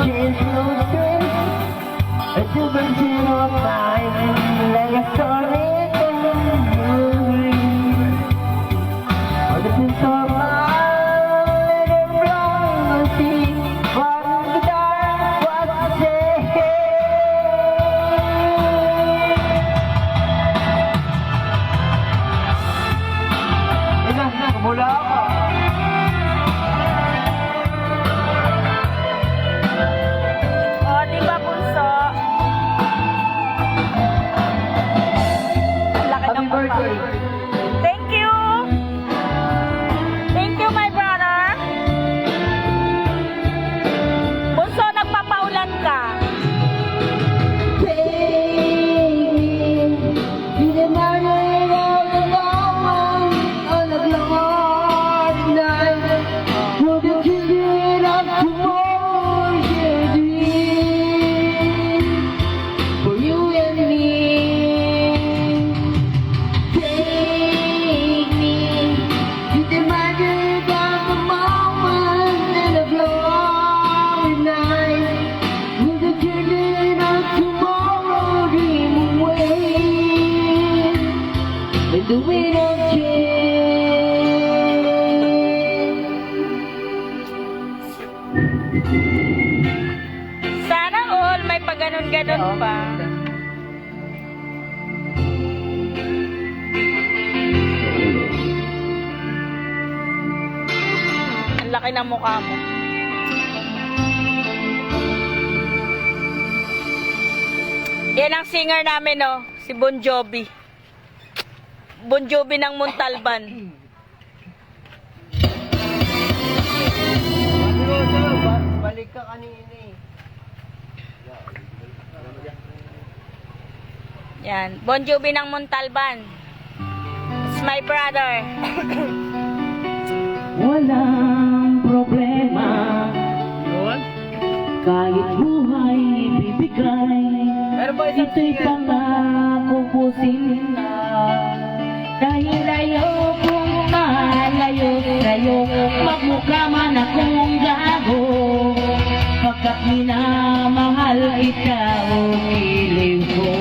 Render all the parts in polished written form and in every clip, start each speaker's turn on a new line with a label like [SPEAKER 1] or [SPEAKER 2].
[SPEAKER 1] change no change. A different in our time, like a story telling you. All the things of mine, let it blow, and see what the dark was to say. Mula ako.
[SPEAKER 2] O, di ba, bunso? Ang laki ng
[SPEAKER 1] birthday.
[SPEAKER 2] Thank you! Thank you, my brother! Bunso, nagpapaulan ka.
[SPEAKER 1] The wind of change.
[SPEAKER 2] Sana all may paganon-ganon pa. Ang laki ng mukha mo. Yan ang singer namin, no? Si Bon Jovi. Bon Jovi ng Montalban.
[SPEAKER 1] Balik ka kanina eh.
[SPEAKER 2] Yan. Bon Jovi ng Montalban. It's my brother.
[SPEAKER 1] Walang problema kahit buhay bibigay. Ito'y pangako ko sila. Dahil ayokong malayo sa'yo, magmukha man akong gago. Pagkat minamahal ikaw, iliw ko.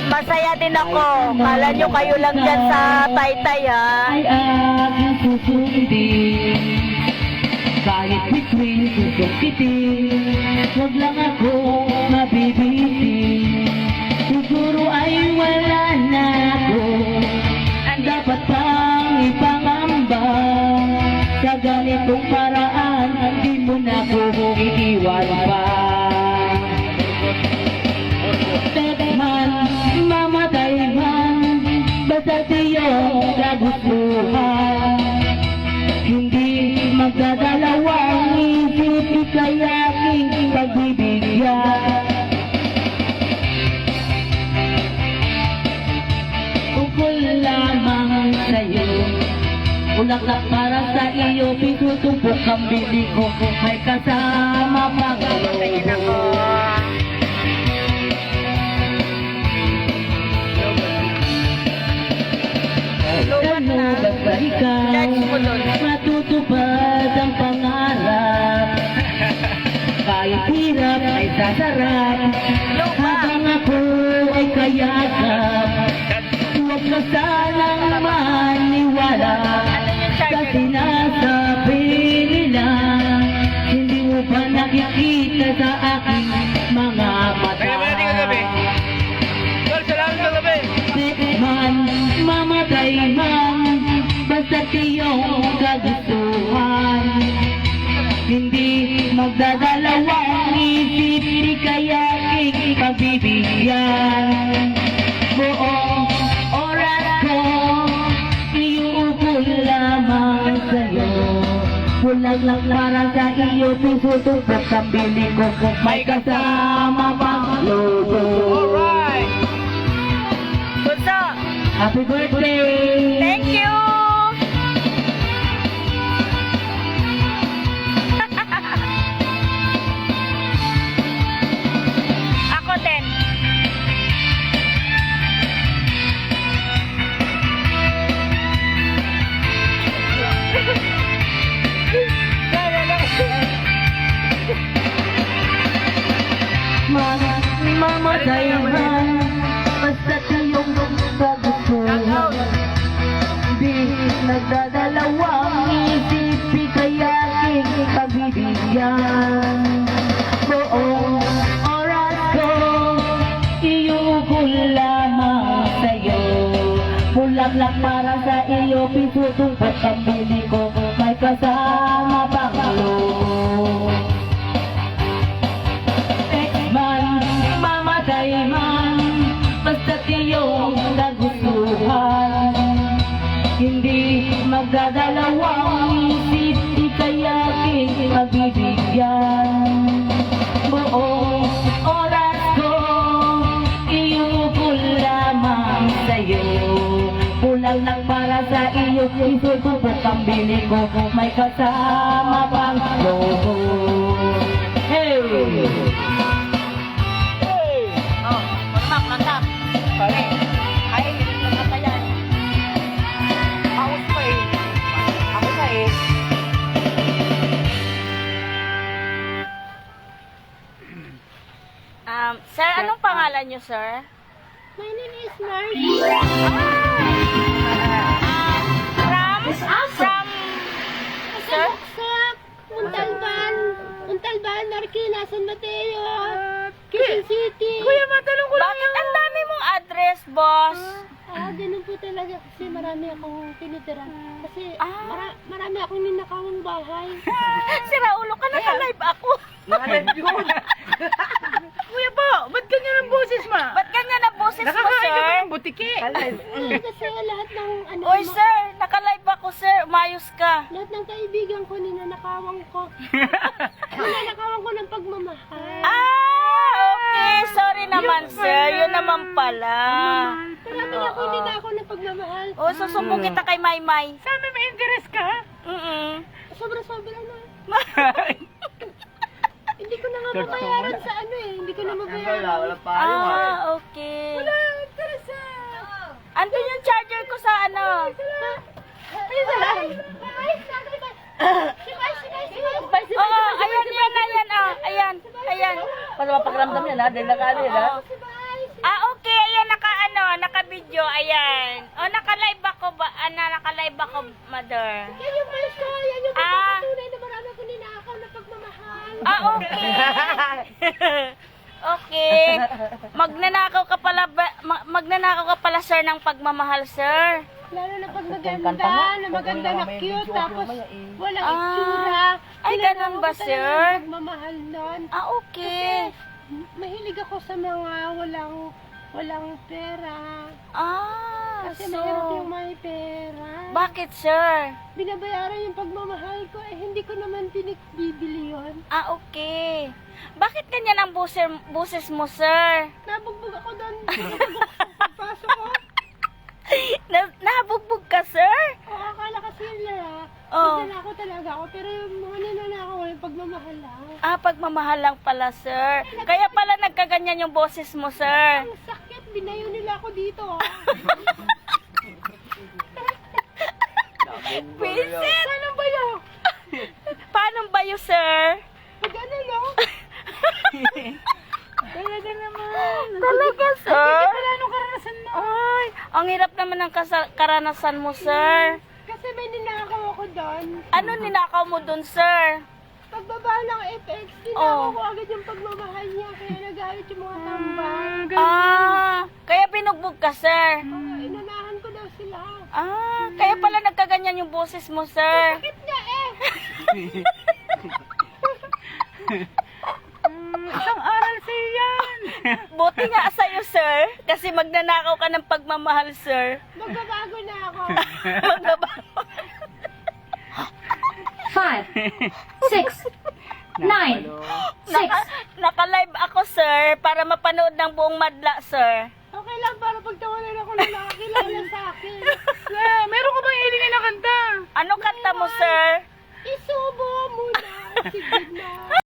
[SPEAKER 2] Masaya din ako. Kala nyo kayo lang dyan sa Taytay, ha?
[SPEAKER 1] Ay aking susundin. Kahit between susukitin, huwag lang ako mabibitin. Siguro ay wala na ako, dapat pang ipangamba. Sa ganitong paraan, di mo na ako iiwan pa. Pwede man, mamatay man, basta sa'yo kagustuhan. Hindi magdadalawang isip, ika'y aking pagbibigyan. Tungkol lamang sa'yo, bulaklak para sa iyo, pitutumpok ang bili ko, may kasama pang lobo. Ano basta ikaw, matutupad ang pangarap. Kahit hirap ay sasarap, habang ako ay kayakap. Huwag ka sanang maniwala sa sinasabi nila. Hindi mo pa nakikita sa aking mga mata. Man, mamatay man, basta iyong kagustuhan. Hindi magdadalawang isip, di kaya aking pagbibigyan. Buong oras ko, iuukol lamang sa'yo. Bulag lang para sa iyo, pisutupak ang bili ko, may kasama pang lobo.
[SPEAKER 2] Alright! Bunso!
[SPEAKER 1] Happy birthday!
[SPEAKER 2] Thank you! Ako din.
[SPEAKER 1] pagbibigyan. Buong oras ko, iugol lamang sa'yo. Bulaklak para sa iyo, pisutong pagkabili ko, may kasama pang logo. Man, mamatay man, basta't iyong nagustuhan. Hindi magdadalawang isip, ika'y aking magbibigyan. Buong oras ko, iugol lamang sa'yo. Pulang lang para sa iyo, isutubok ang bili ko, may kasama pang logo. Hey!
[SPEAKER 2] Oh, magmak, mantap. Pare, ay, magkata yan. Ako pa eh. Ako pa eh. Sir, anong pangalan niyo, sir?
[SPEAKER 3] My name is Mary.
[SPEAKER 2] From, sir?
[SPEAKER 3] Sa Muntalban, Marikina, San Mateo, Quezon City.
[SPEAKER 2] Matanong ko bakit ang dami mong address, boss?
[SPEAKER 3] Ganun po talaga kasi marami akong tinitira. Kasi
[SPEAKER 2] Ah.
[SPEAKER 3] marami akong ninakawang bahay.
[SPEAKER 2] Sira ulo ka, naka-live ako.
[SPEAKER 4] Kuya po, ba't ganyan ang boses ma?
[SPEAKER 2] Ba't ganyan ang boses mo,
[SPEAKER 4] Nakakain ka
[SPEAKER 2] sir?
[SPEAKER 4] ba ng butiki?
[SPEAKER 3] Kasi lahat ng
[SPEAKER 2] Oy, sir, naka-live ako, sir. Umayos ka.
[SPEAKER 3] lahat ng kaibigan ko ninanakawang ko. Ninanakawang ko ng pagmamahal.
[SPEAKER 2] Okay. Sorry naman, sir. Yun naman pala.
[SPEAKER 3] Marami na ako ninakaw ng pagmamahal.
[SPEAKER 2] O, susumbong kita kay Maymay.
[SPEAKER 4] Sana may interest ka?
[SPEAKER 3] Sobra-sobra na. Hindi ko na nga mabayaran sa ano eh. Hindi ko na mabayaran.
[SPEAKER 2] Okay. Andun yung charger ko sa ano. Oo, ayan.
[SPEAKER 1] Para mapakiramdam yan ha, dahil nakaano yan ha.
[SPEAKER 2] Okay, ayan, naka-video, ayan. Naka-live ako ba? Naka-live ako, mother.
[SPEAKER 3] Yan yung pala siya. Yan yung pagpapatunay na marami ko ninakaw na pagmamahal.
[SPEAKER 2] Okay. Okay. Magnanakaw ka pala, sir, ng pagmamahal, sir.
[SPEAKER 3] Lalo na pag maganda, na maganda na cute, tapos walang itsura.
[SPEAKER 2] Ay, ganun ba,
[SPEAKER 3] Kailangan ko talaga
[SPEAKER 2] sir?
[SPEAKER 3] ng pagmamahal nun.
[SPEAKER 2] Okay.
[SPEAKER 3] Mahilig ako sa mga walang pera. Kasi
[SPEAKER 2] So,
[SPEAKER 3] mahirap yung may pera.
[SPEAKER 2] bakit, sir?
[SPEAKER 3] Binabayaran yung pagmamahal ko, hindi ko naman bibili yun.
[SPEAKER 2] Okay. Bakit ganyan ang boses mo, sir?
[SPEAKER 3] Nabugbog ako doon. Pagpasok ko.
[SPEAKER 2] Nabugbog ka, sir?
[SPEAKER 3] Akala kasi nila,
[SPEAKER 2] Oh.
[SPEAKER 3] magnanakaw talaga ako, pero yung mga ninanakaw yung pagmamahal lang.
[SPEAKER 2] Pagmamahal lang pala, sir. Kaya pala nagkaganyan yung boses mo, sir.
[SPEAKER 3] Ang sakit, binayo nila ako dito.
[SPEAKER 2] Vincent!
[SPEAKER 3] Paano ba yun?
[SPEAKER 2] Paano ba yun, sir?
[SPEAKER 3] Pag ano, no?
[SPEAKER 4] Talaga naman.
[SPEAKER 2] Talaga, sir?
[SPEAKER 4] Anong karanasan mo?
[SPEAKER 2] Ay, ang hirap naman ng karanasan mo, sir.
[SPEAKER 3] Kasi may ninakaw ako doon.
[SPEAKER 2] Ano ninakaw mo dun, sir?
[SPEAKER 3] Pagbaba ng FX, ninakaw ko agad yung pagmamahal niya, kaya nagalit yung mga tambay.
[SPEAKER 2] Kaya binugbog ka, sir.
[SPEAKER 3] Inunahan ko daw sila.
[SPEAKER 2] Kaya pala nagkaganyan yung boses mo, sir.
[SPEAKER 3] Bakit nga eh?
[SPEAKER 4] Isang aral sa yan.
[SPEAKER 2] Buti nga sa'yo, sir. Kasi magnanakaw ka ng pagmamahal, sir.
[SPEAKER 3] Magbabago na ako.
[SPEAKER 2] Magbabago.
[SPEAKER 5] 5, 6, 9, 6.
[SPEAKER 2] Naka-live ako, sir, para mapanood ng buong madla, sir.
[SPEAKER 3] Okay lang, para pagtawanan ako ng nakakilala sa akin.
[SPEAKER 4] Meron ka bang hilingan na kanta?
[SPEAKER 2] Ano kanta mo, sir?
[SPEAKER 3] Isubo muna. Sige na.